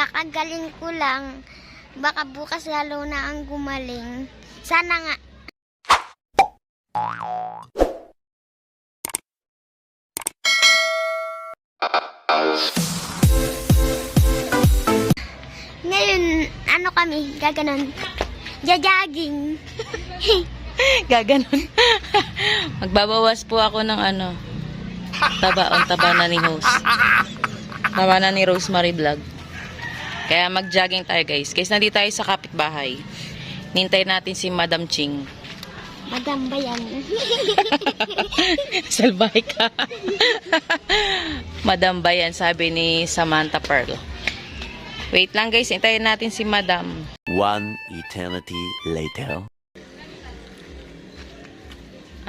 kakagaling ko lang. Baka bukas lalo na ang gumaling. Sana nga. Ngayon, ano kami, gaganon. Jajaging. Gaganon. Magbabawas po ako ng ano. Taba na ni host. Taba na ni Rosemary Vlog. Kaya mag-jogging tayo guys. Guys, nandito tayo sa kapitbahay. Nintay natin si Madam Ching. Madam ba yan? Salbahe ka. Madam ba yan, sabi ni Samantha Pearl. Wait lang guys, hintayin natin si Madam. One eternity later.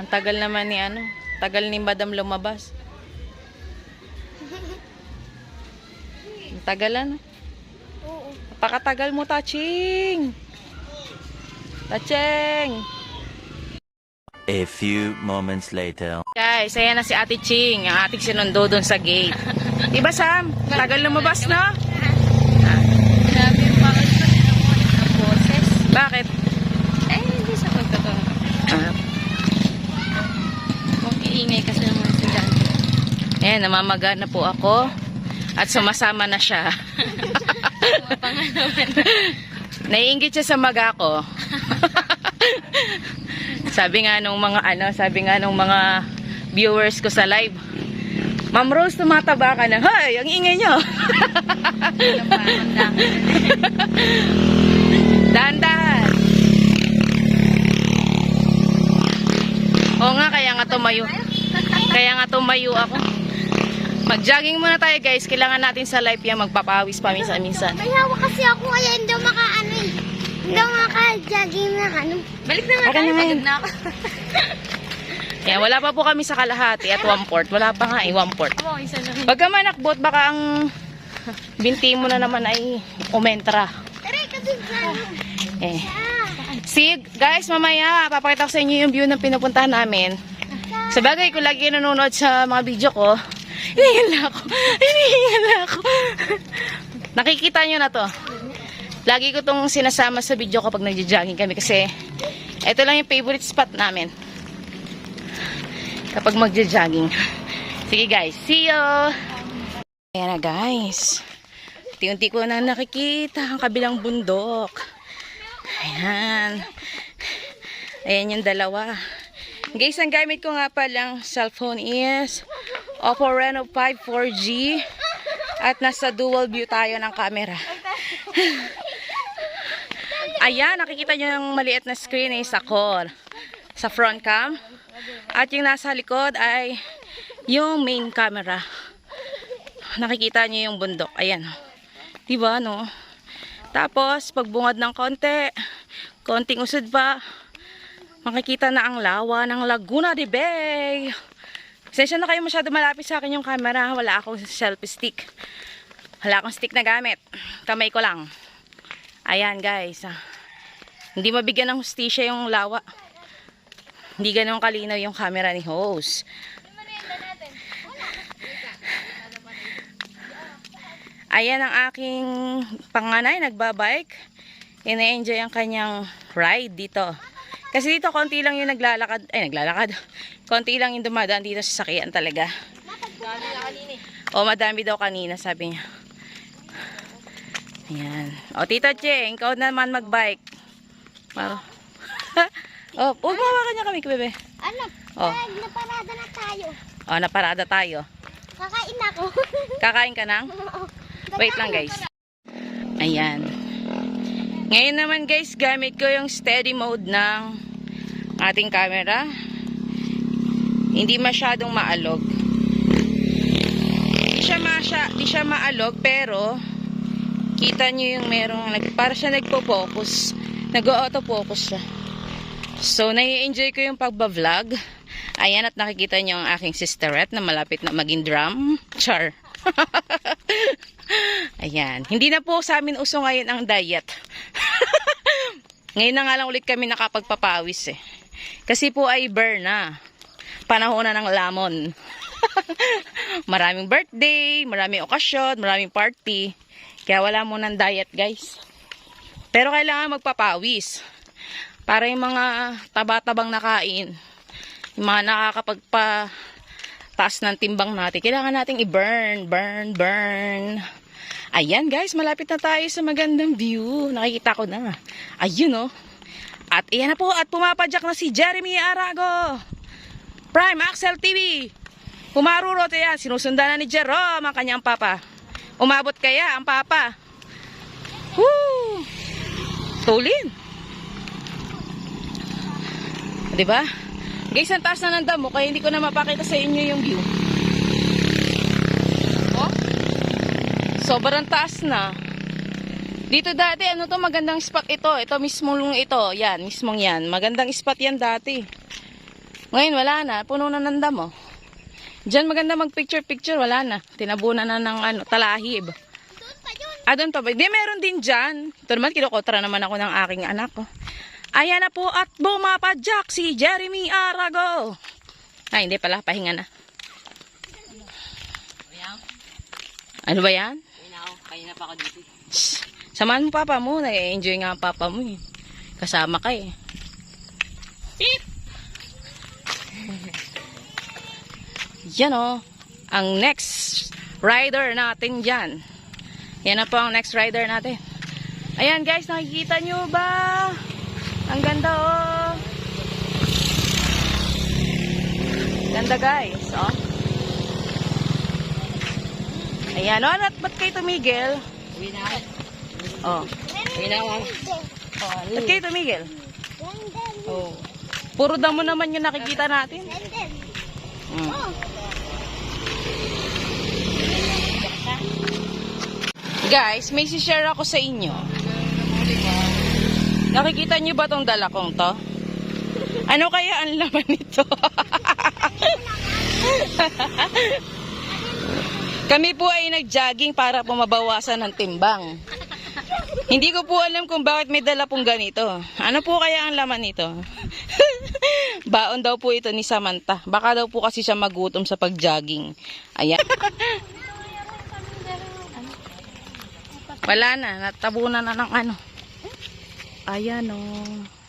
Ang tagal naman ni ano, tagal ni Madam lumabas. Ang tagal ano? Oo. Napakatagal mo, Taching. Taching. A few moments later. Guys, ayan na si Ate Ching, ang ating sinundo doon sa gate. Diba Sam? Tagal lumabas na? Grabe yung pakaspasin ng boses. Bakit? Eh, hindi sa pagkatong. Kung iingay kasi ng mga estudyante. Ayan, namamaga na po ako. At sumasama na siya. Naiinggit siya sa maga ko. Sabi nga nung mga viewers ko sa live, Ma'am Rose, tumataba ka na. Hoy, ang ingay nyo. Dahan-dahan. Oo nga, kaya nga tumayo. Kaya nga tumayo ako. Mag-jogging muna tayo guys. Kailangan natin sa live yan magpapawis paminsan-minsan. May hawak kasi ako kaya hindi ako maka-ano eh. Hindi ako maka-jogging na ano. Balik na nga Okay tayo. na ngayon. Pagod na ako. Kaya wala pa po kami sa kalahati at 1/4. Wala pa nga eh, 1/4. Oo, isa na rin. Pagka manakbot, baka ang binti mo na naman ay umentra. Tara, kasi dyan. Eh. See, guys, mamaya, papakita ko sa inyo yung view ng pinupuntahan namin. Sa bagay, kung lagi nanonood sa mga video ko, hinihingal ako. Nakikita nyo na to. Lagi ko tong sinasama sa video kapag nagja-jogging kami kasi ito lang yung favorite spot namin kapag magja-jogging. Sige guys, see you! Ayan na guys. Unti-unti ko na nakikita ang kabilang bundok. Ayan. Ayan yung dalawa. Guys, ang gamit ko nga palang cellphone is Oppo Reno 5 4G at nasa dual view tayo ng camera. Ayan, nakikita nyo yung maliit na screen is ako sa front cam. At yung nasa likod ay yung main camera. Nakikita nyo yung bundok. Ayan. Diba, no? Tapos, pagbungad ng konting usod pa, makikita na ang lawa ng Laguna de Bay. Pasensya na kayo masyado malapit sa akin yung camera. Wala akong selfie stick. Wala akong stick na gamit. Kamay ko lang. Ayan guys. Hindi mabigyan ng hustisya yung lawa. Hindi ganun kalinaw yung camera ni host. Ayan ang aking panganay. Nagbabike. Ina-enjoy ang kanyang ride dito. Kasi dito konti lang yung naglalakad. Konti lang yung dumadaan dito sa sakyan talaga. O madami daw kanina sabi niya. Ayan. O Tita Cheng, ikaw naman magbike. O, huwag mawakan niya kami, bebe. Ano? Oh. Naparada na tayo. O, naparada tayo. Kakain ako. Kakain ka nang? Wait lang guys. Ayan. Ngayon naman guys, gamit ko yung steady mode ng ating camera. Hindi masyadong maalog. Di siya maalog pero kita nyo yung merong para siya nagpo-focus. Nag-auto-focus siya. So, nai-enjoy ko yung pagba-vlog. Ayan at nakikita nyo ang aking sisterette na malapit na maging drum. Char. Ayan. Hindi na po sa amin uso ngayon ang diet. Ngayon na nga lang ulit kami nakapagpapawis eh. Kasi po ay burn na. Panahon na ng lamon. Maraming birthday, maraming okasyon, maraming party. Kaya wala munang diet, guys. Pero kailangan magpapawis. Para yung mga taba-tabang nakain, yung mga nakakapagpa-taas ng timbang natin, kailangan nating i-burn, burn. Ayan, guys, malapit na tayo sa magandang view. Nakikita ko na. Ayun, oh. At iyan na po, at pumapadyak na si Jeremy Arago. Prime Axel TV. Pumarurot yan. Sinusundan na ni Jerome ang kanyang papa. Umabot kaya ang papa. Woo! Tulin. Diba? Guys, ang taas na ng damo, kaya hindi ko na mapakita sa inyo yung view. Oh? Sobrang taas na. Dito dati, ano to, magandang spot ito. Ito mismong ito. Yan, mismong yan. Magandang spot yan dati. Ngayon, wala na. Puno na ng damo. Diyan maganda mag-picture-picture. Wala na. Tinabunan na ng ano, talahib. Doon pa ba? Di, meron din dyan. Ito naman, kinukotra naman ako ng aking anak. Oh. Ayan na po at bumapadyak si Jeremy Arago. Ay, hindi pala. Pahinga na. Ano ba yan? Kaya na pa ako dito. Shhh. Samahan mo papa mo. Nai-enjoy nga ang papa mo eh. Kasama ka eh. Beep! Yan o. Ang next rider natin dyan. Yan na po ang next rider natin. Ayan guys, nakikita nyo ba? Ang ganda oh. Ganda guys. Oh. Ayan o. Ba't kayo tumigil? Uwi na. Oh. Uwi na ako. Ba't kayo tumigil? Oh. Puro damo naman yung nakikita natin. Guys, may share ako sa inyo. Nakikita niyo ba tong dala kong to? Ano kaya ang laman nito? Kami po ay nag-jogging para po mabawasan ng timbang. Hindi ko po alam kung bakit may dala pong ganito. Ano po kaya ang laman nito? Baon daw po ito ni Samantha. Baka daw po kasi siya magutom sa pag-jogging. Ayan. Wala na. Natabunan na ng ano. Ayan o.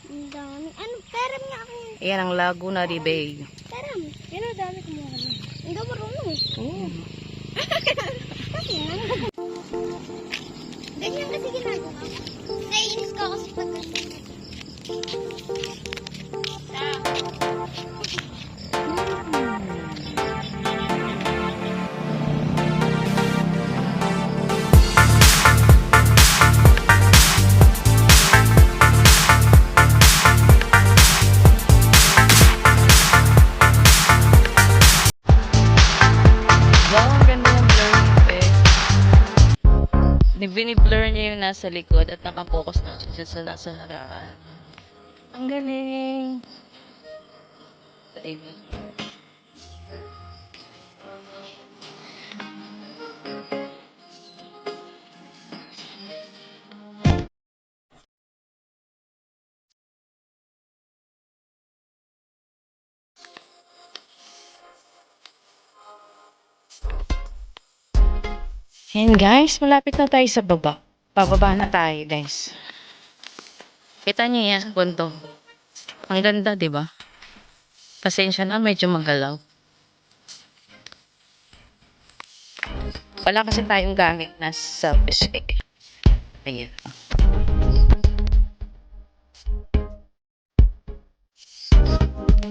Ang dami. Ano? Peram nga ako. Ayan ang Laguna de Bay. Peram. Yan ang dami kumuha na. Hindi ako marunong eh. Oh. Kasi ganyan kasi ginagawa. Naiinis ko kasi pag Bini-blur niya yung nasa likod at nakapokus na siya sa nasa harapan. Ang galing. Ayan guys, malapit na tayo sa baba. Pababa na tayo guys. Kita niyo yan, bundok. Ang ganda, di ba? Pasensya na, medyo magalaw. Wala kasi tayong gamit na selfish eh. Ayan.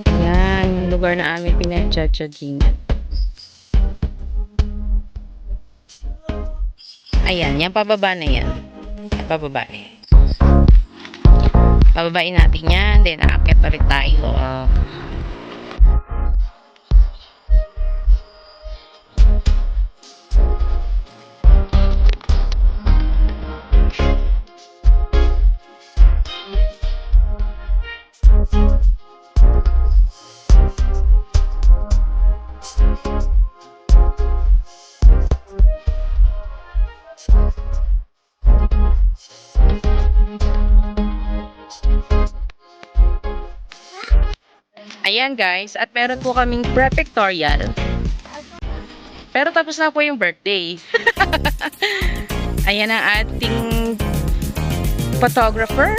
Ayan, yung lugar na aming pinag-jogging. Ayan, yan pababa na yan. Yan pababa eh. Pababain natin yan. Then, aakyat na rin tayo. Ayan guys, at meron po kaming prefectorial. Pero tapos na po yung birthday. Ayan ang ating photographer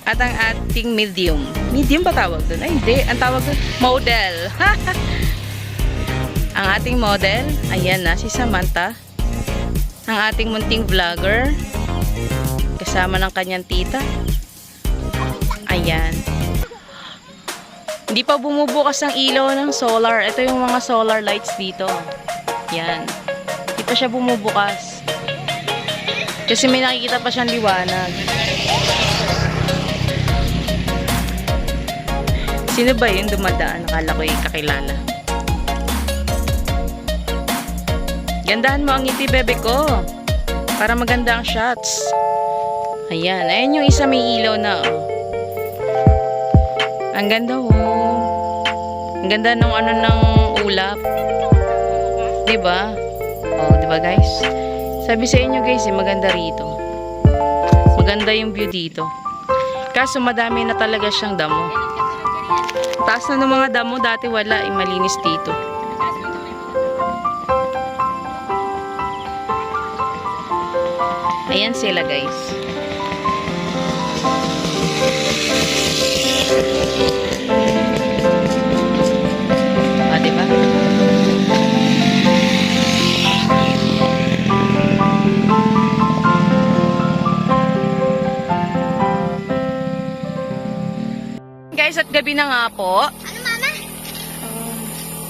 at ang ating medium. Medium ba tawag doon? Ay, hindi. Ang tawag doon, model. Ang ating model, ayan na, si Samantha. Ang ating munting vlogger. Kasama ng kanyang tita. Ayan. Hindi pa bumubukas ang ilaw ng solar. Ito yung mga solar lights dito. Yan. Hindi pa siya bumubukas. Kasi may nakikita pa siyang liwanag. Sino ba yun dumadaan? Nakala ko yung kakilala. Gandahan mo ang ngiti, bebe ko. Para maganda ang shots. Ayan. Ayan yung isa may ilaw na, oh. Ang ganda, oh. Ang ganda ng ano ng ulap. Diba? Oh, diba guys? Sabi sa inyo guys, maganda rito. Maganda yung view dito. Kaso madami na talaga siyang damo. Taas na ng mga damo, dati wala, malinis dito. Ayan sila guys. Ah, diba? Guys, at gabi na nga po. Ano, mama?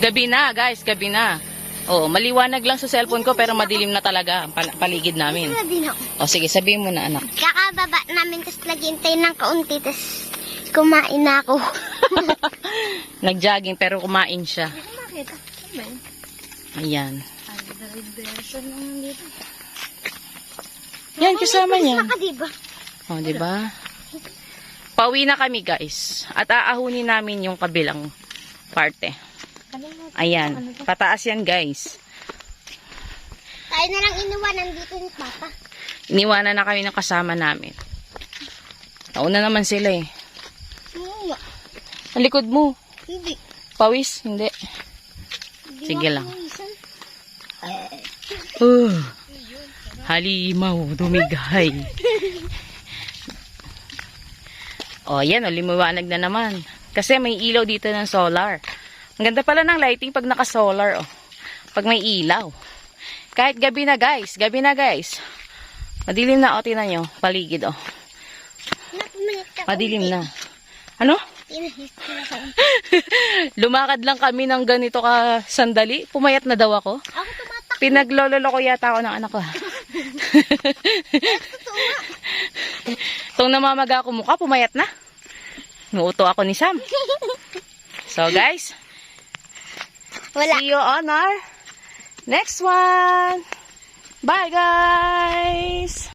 Gabi na, guys, gabi na. Oh, maliwanag lang sa cellphone ko pero madilim na talaga ang paligid namin. Sabi na. Oh, sige, sabihin mo na, anak. Kakababa namin, tapos naghintay ng kaunti, tapos kumain na ako. Nag-jogging pero kumain siya. Makita. Ayan. Yan, kasama niya. Saka, diba? Oh, di ba? Pauwi na kami, guys. At aahunin namin yung kabilang parte. Ayan. Pataas yan, guys. Tayo na lang iniwanan dito ni Papa. Iniwanan na kami ng kasama namin. Nauna naman sila eh. Oo nga. Ang likod mo. Hindi. Pawis? Hindi. Hindi Sige nga lang. pawisan. Halimaw, dumigay. Oh, yan. O, limuwanag na naman. Kasi may ilaw dito ng solar. Ang ganda pala ng lighting pag naka-solar, oh. Pag may ilaw. Kahit gabi na, guys. Gabi na, guys. Madilim na, oh. Tingnan nyo. Paligid, oh. Madilim na. Ano? Lumakad lang kami ng ganito ka sandali. Pumayat na daw ako. Ako tumatak. Pinaglololo ko yata ako ng anak ko. Itong namamaga ako mukha, pumayat na. Nuuto ako ni Sam. So, guys. Wala. See you on our next one. Bye, guys.